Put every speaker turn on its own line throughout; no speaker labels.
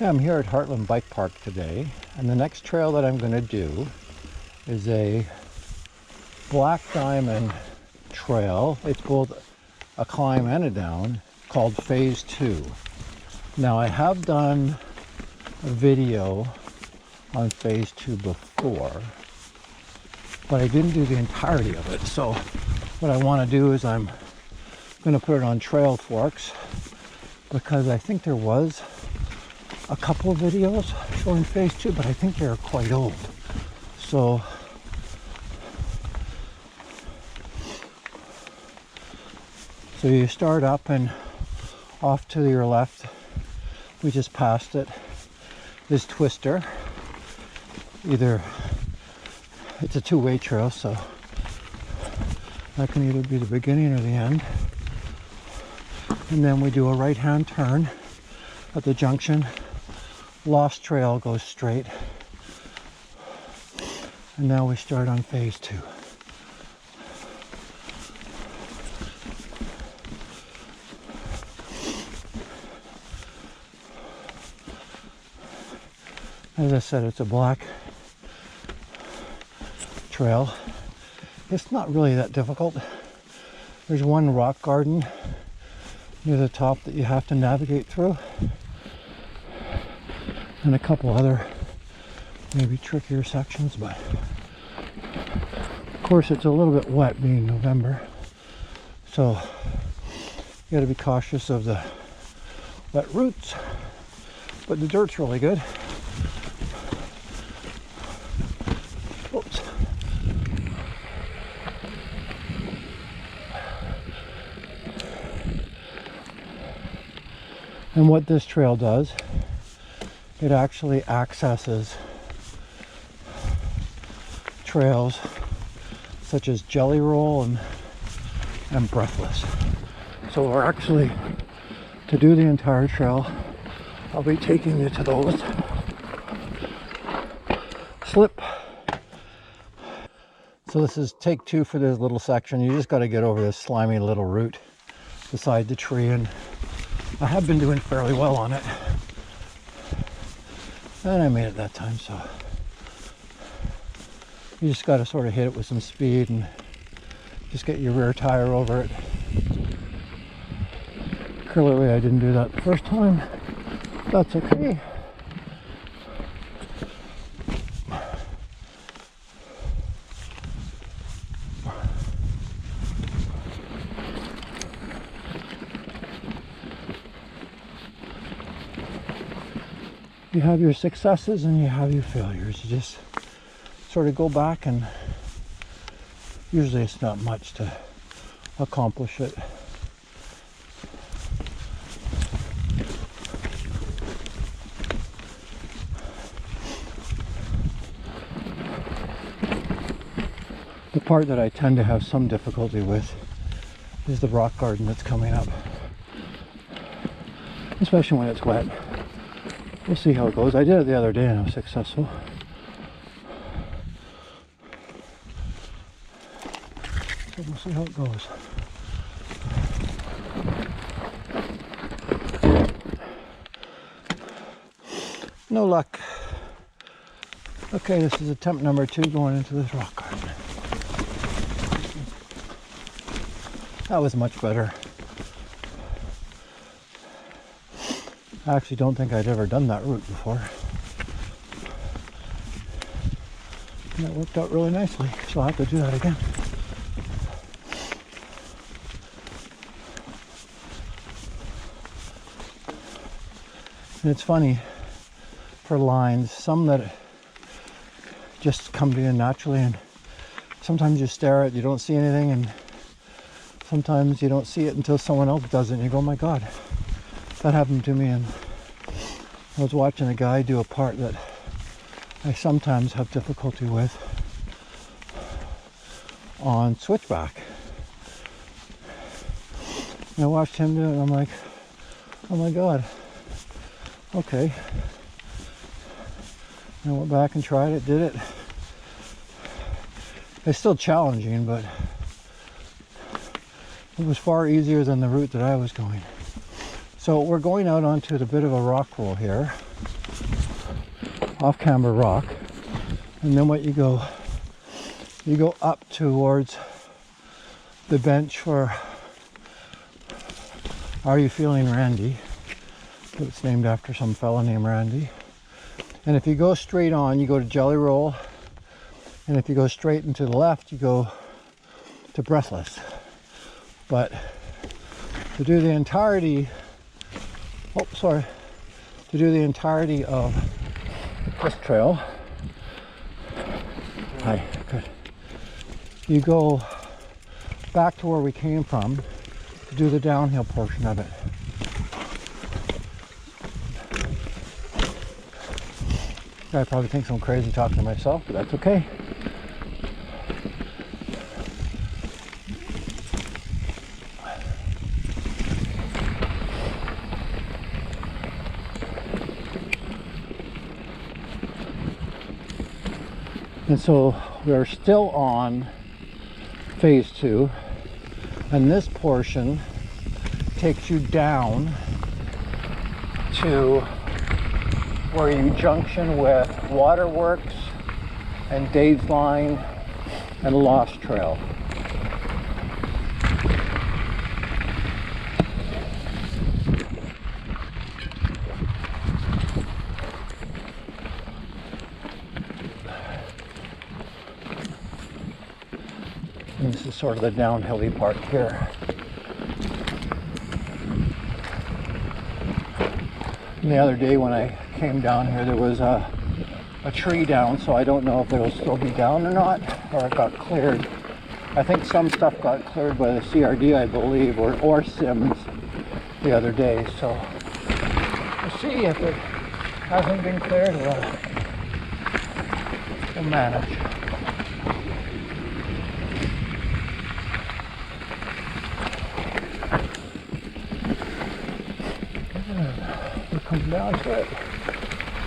Okay, I'm here at Hartland Bike Park today, and the next trail that I'm going to do is a black diamond trail. It's both a climb and a down, called Phase 2. Now, I have done a video on Phase 2 before, but I didn't do the entirety of it. So what I want to do is I'm going to put it on Trail Forks, because I think there was a couple of videos showing Phase 2, but I think they're quite old. So you start up and off to your left, we just passed it, is Twister. Either it's a two-way trail, so that can either be the beginning or the end. And then we do a right-hand turn at the junction. Lost Trail goes straight. And now we start on Phase 2. As I said, it's a black trail. It's not really that difficult. There's one rock garden near the top that you have to navigate through, and a couple other maybe trickier sections, but of course it's a little bit wet being November, so you got to be cautious of the wet roots, but the dirt's really good. Oops. And what this trail does, it actually accesses trails such as Jelly Roll and Breathless. So we're actually, to do the entire trail, I'll be taking you to those. Slip. So this is take 2 for this little section. You just got to get over this slimy little root beside the tree, and I have been doing fairly well on it. And I made it that time, so you just got to sort of hit it with some speed and just get your rear tire over it. Clearly I didn't do that the first time. That's okay. You have your successes and you have your failures. You just sort of go back, and usually it's not much to accomplish it. The part that I tend to have some difficulty with is the rock garden that's coming up, especially when it's wet. We'll see how it goes. I did it the other day and I was successful. So we'll see how it goes. No luck. Okay, this is attempt number 2 going into this rock garden. That was much better. I actually don't think I'd ever done that route before. And that worked out really nicely, so I'll have to do that again. And it's funny, for lines, some that just come to you naturally, and sometimes you stare at it, you don't see anything, and sometimes you don't see it until someone else does it, and you go, oh my God. That happened to me, and I was watching a guy do a part that I sometimes have difficulty with on switchback. And I watched him do it, and I'm like, oh my God, okay. And I went back and tried it, did it. It's still challenging, but it was far easier than the route that I was going. So we're going out onto the bit of a rock roll here, off Camber Rock, and then what you go up towards the bench for Are You Feeling Randy? It's named after some fella named Randy. And if you go straight on, you go to Jelly Roll, and if you go straight into the left, you go to Breathless. But to do the entirety of this trail, hi, good. You go back to where we came from to do the downhill portion of it. I probably think I'm crazy talking to myself, but that's okay. And so we're still on phase 2, and this portion takes you down to where you junction with Waterworks and Dave's Line and Lost Trail. And this is sort of the downhilly part here. And the other day when I came down here, there was a tree down, so I don't know if it'll still be down or not, or it got cleared. I think some stuff got cleared by the CRD, I believe, or Sims the other day. So we'll see. If it hasn't been cleared, we'll manage. Comes down to it.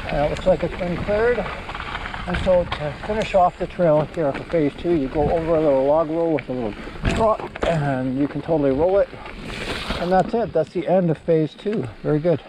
And it looks like it's been cleared. And so to finish off the trail here for phase 2, you go over a little log roll with a little drop, and you can totally roll it. And that's it. That's the end of phase 2. Very good.